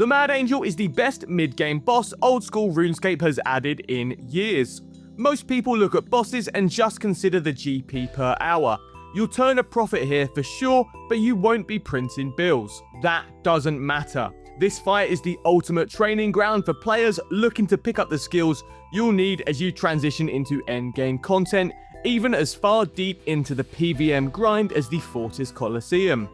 The Mad Angel is the best mid-game boss Old School RuneScape has added in years. Most people look at bosses and just consider the GP per hour. You'll turn a profit here for sure, but you won't be printing bills. That doesn't matter. This fight is the ultimate training ground for players looking to pick up the skills you'll need as you transition into endgame content, even as far deep into the PVM grind as the Fortis Coliseum.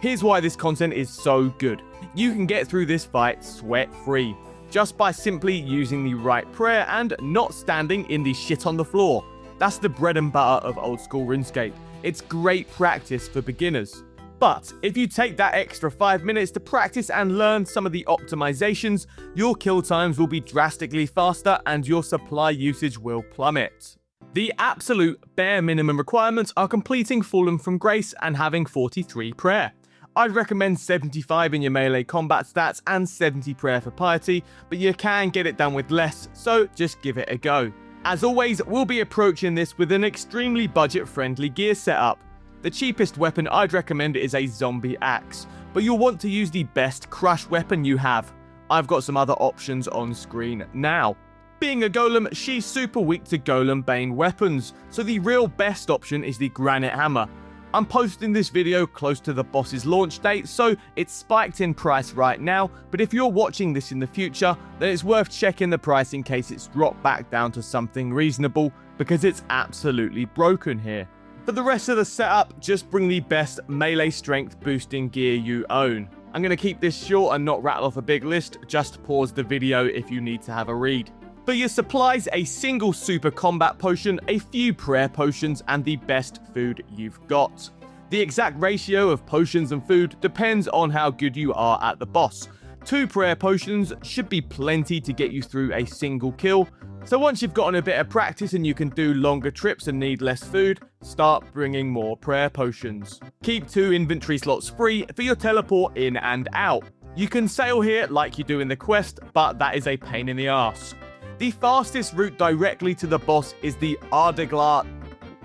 Here's why this content is so good. You can get through this fight sweat-free, just by simply using the right prayer and not standing in the shit on the floor. That's the bread and butter of Old School RuneScape. It's great practice for beginners. But if you take that extra 5 minutes to practice and learn some of the optimizations, your kill times will be drastically faster and your supply usage will plummet. The absolute bare minimum requirements are completing Fallen from Grace and having 43 prayer. I'd recommend 75 in your melee combat stats and 70 prayer for piety, but you can get it done with less, so just give it a go. As always, we'll be approaching this with an extremely budget-friendly gear setup. The cheapest weapon I'd recommend is a zombie axe, but you'll want to use the best crush weapon you have. I've got some other options on screen now. Being a golem, she's super weak to Golembane weapons, so the real best option is the granite hammer. I'm posting this video close to the boss's launch date, so it's spiked in price right now, but if you're watching this in the future, then it's worth checking the price in case it's dropped back down to something reasonable, because it's absolutely broken here. For the rest of the setup, just bring the best melee strength boosting gear you own. I'm going to keep this short and not rattle off a big list, just pause the video if you need to have a read. For your supplies, a single super combat potion, a few prayer potions, and the best food you've got. The exact ratio of potions and food depends on how good you are at the boss. 2 prayer potions should be plenty to get you through a single kill, so once you've gotten a bit of practice and you can do longer trips and need less food, start bringing more prayer potions. Keep 2 inventory slots free for your teleport in and out. You can sail here like you do in the quest, but that is a pain in the arse. The fastest route directly to the boss is the Ardeglar,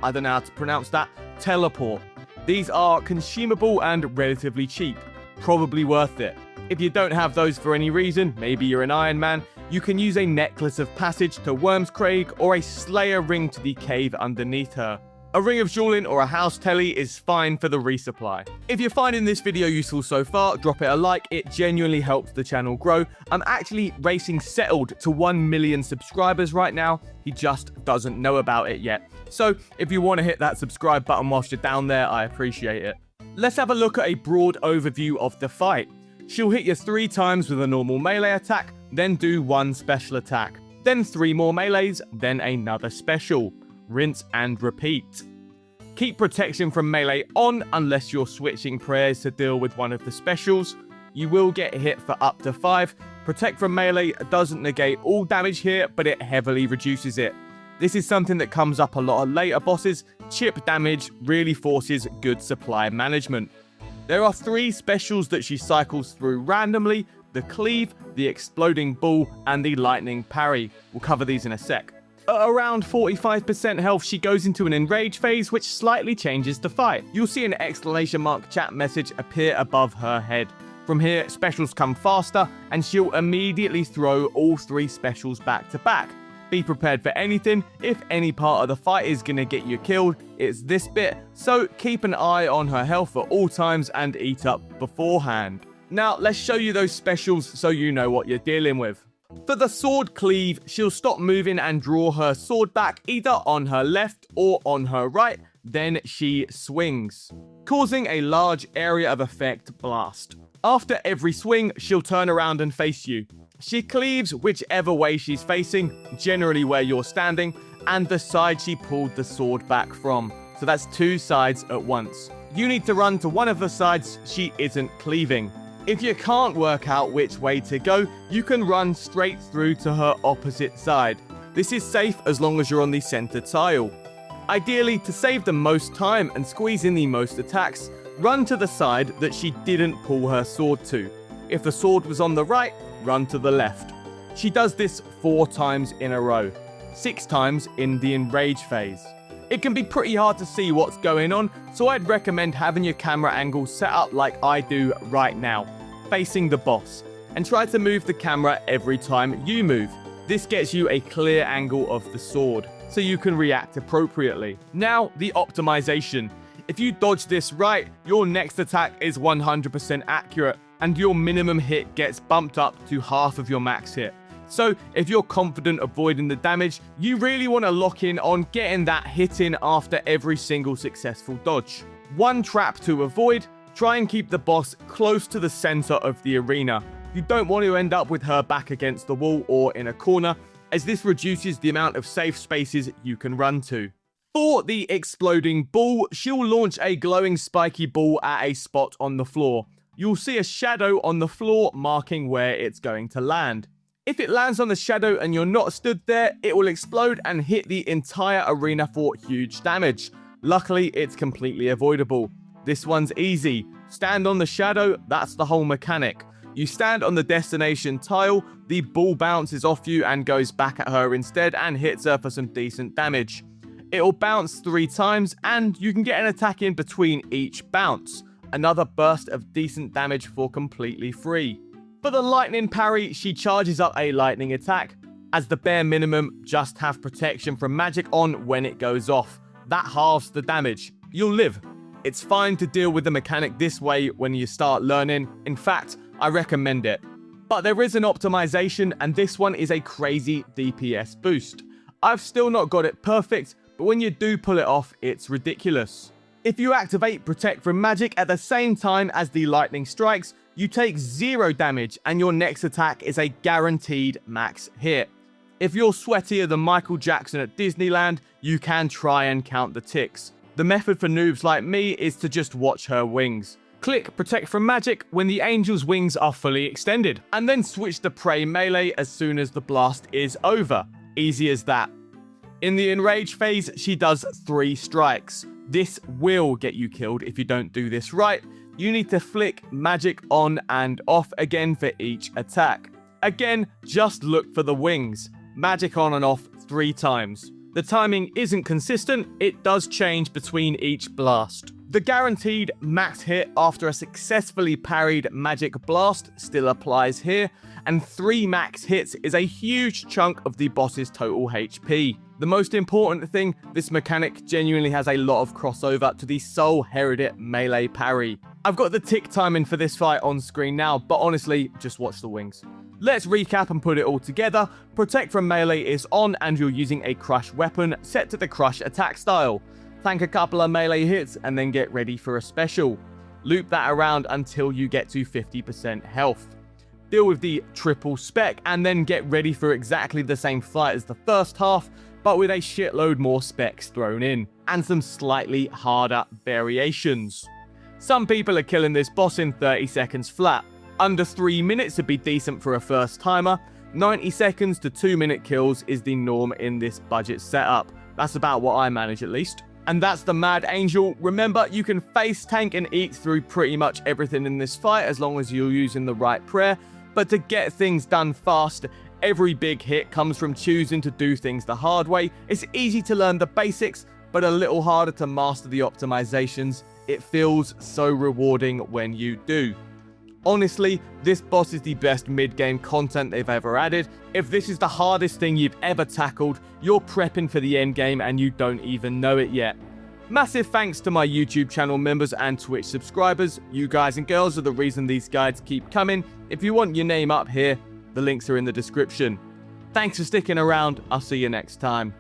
I don't know how to pronounce that, teleport. These are consumable and relatively cheap, probably worth it. If you don't have those for any reason, maybe you're an Iron Man, you can use a necklace of passage to Wyrmscraig or a Slayer ring to the cave underneath her. A ring of jewelin or a house telly is fine for the resupply. If you're finding this video useful so far, drop it a like, it genuinely helps the channel grow. I'm actually racing Settled to 1 million subscribers right now, he just doesn't know about it yet. So if you want to hit that subscribe button whilst you're down there, I appreciate it. Let's have a look at a broad overview of the fight. She'll hit you 3 times with a normal melee attack, then do 1 special attack, then 3 more melees, then another special. Rinse and repeat. Keep protection from melee on unless you're switching prayers to deal with one of the specials. You will get hit for up to 5. Protect from melee doesn't negate all damage here, but it heavily reduces it. This is something that comes up a lot of later bosses. Chip damage really forces good supply management. There are 3 specials that she cycles through randomly: the Cleave, the Exploding Ball, and the Lightning Parry. We'll cover these in a sec. At around 45% health, she goes into an enrage phase, which slightly changes the fight. You'll see an exclamation mark chat message appear above her head. From here, specials come faster, and she'll immediately throw all 3 specials back to back. Be prepared for anything. If any part of the fight is going to get you killed, it's this bit, so keep an eye on her health at all times and eat up beforehand. Now, let's show you those specials so you know what you're dealing with. For the sword Cleave, she'll stop moving and draw her sword back either on her left or on her right, then she swings, causing a large area of effect blast. After every swing, she'll turn around and face you. She cleaves whichever way she's facing, generally where you're standing, and the side she pulled the sword back from. So that's 2 sides at once. You need to run to one of the sides she isn't cleaving. If you can't work out which way to go, you can run straight through to her opposite side. This is safe as long as you're on the center tile. Ideally, to save the most time and squeeze in the most attacks, run to the side that she didn't pull her sword to. If the sword was on the right, run to the left. She does this 4 times in a row, 6 times in the enrage phase. It can be pretty hard to see what's going on, so I'd recommend having your camera angle set up like I do right now, facing the boss. and try to move the camera every time you move. This gets you a clear angle of the sword, so you can react appropriately. Now, the optimization. If you dodge this right, your next attack is 100% accurate, and your minimum hit gets bumped up to half of your max hit. So, if you're confident avoiding the damage, you really want to lock in on getting that hit in after every single successful dodge. One trap to avoid: try and keep the boss close to the center of the arena. You don't want to end up with her back against the wall or in a corner, as this reduces the amount of safe spaces you can run to. For the exploding ball, she'll launch a glowing spiky ball at a spot on the floor. You'll see a shadow on the floor marking where it's going to land. If it lands on the shadow and you're not stood there, it will explode and hit the entire arena for huge damage. Luckily, it's completely avoidable. This one's easy. Stand on the shadow, that's the whole mechanic. You stand on the destination tile, the ball bounces off you and goes back at her instead and hits her for some decent damage. It'll bounce 3 times and you can get an attack in between each bounce. Another burst of decent damage for completely free. For the lightning parry, she charges up a lightning attack. As the bare minimum, just have protection from magic on when it goes off. That halves the damage. You'll live. It's fine to deal with the mechanic this way when you start learning. In fact, I recommend it. But there is an optimization, and this one is a crazy DPS boost. I've still not got it perfect, but when you do pull it off, it's ridiculous. If you activate Protect from Magic at the same time as the lightning strikes, you take 0 damage and your next attack is a guaranteed max hit. If you're sweatier than Michael Jackson at Disneyland, you can try and count the ticks. The method for noobs like me is to just watch her wings. Click Protect from Magic when the angel's wings are fully extended, and then switch to Parry melee as soon as the blast is over. Easy as that. In the enrage phase, she does 3 strikes. This will get you killed if you don't do this right. You need to flick magic on and off again for each attack. Again, just look for the wings. Magic on and off 3 times. The timing isn't consistent, it does change between each blast. The guaranteed max hit after a successfully parried magic blast still applies here, and 3 max hits is a huge chunk of the boss's total HP. The most important thing, this mechanic genuinely has a lot of crossover to the Soul Heredit melee parry. I've got the tick timing for this fight on screen now, but honestly, just watch the wings. Let's recap and put it all together. Protect from melee is on and you're using a crush weapon set to the crush attack style. Tank a couple of melee hits and then get ready for a special. Loop that around until you get to 50% health. Deal with the triple spec and then get ready for exactly the same fight as the first half, but with a shitload more specs thrown in, and some slightly harder variations. Some people are killing this boss in 30 seconds flat. Under 3 minutes would be decent for a first timer. 90 seconds to 2-minute kills is the norm in this budget setup. That's about what I manage at least. And that's the Mad Angel. Remember, you can face, tank, and eat through pretty much everything in this fight as long as you're using the right prayer. But to get things done fast, every big hit comes from choosing to do things the hard way. It's easy to learn the basics, but a little harder to master the optimizations. It feels so rewarding when you do. Honestly, this boss is the best mid-game content they've ever added. If this is the hardest thing you've ever tackled, you're prepping for the end game and you don't even know it yet. Massive thanks to my YouTube channel members and Twitch subscribers. You guys and girls are the reason these guides keep coming. If you want your name up here, the links are in the description. Thanks for sticking around. I'll see you next time.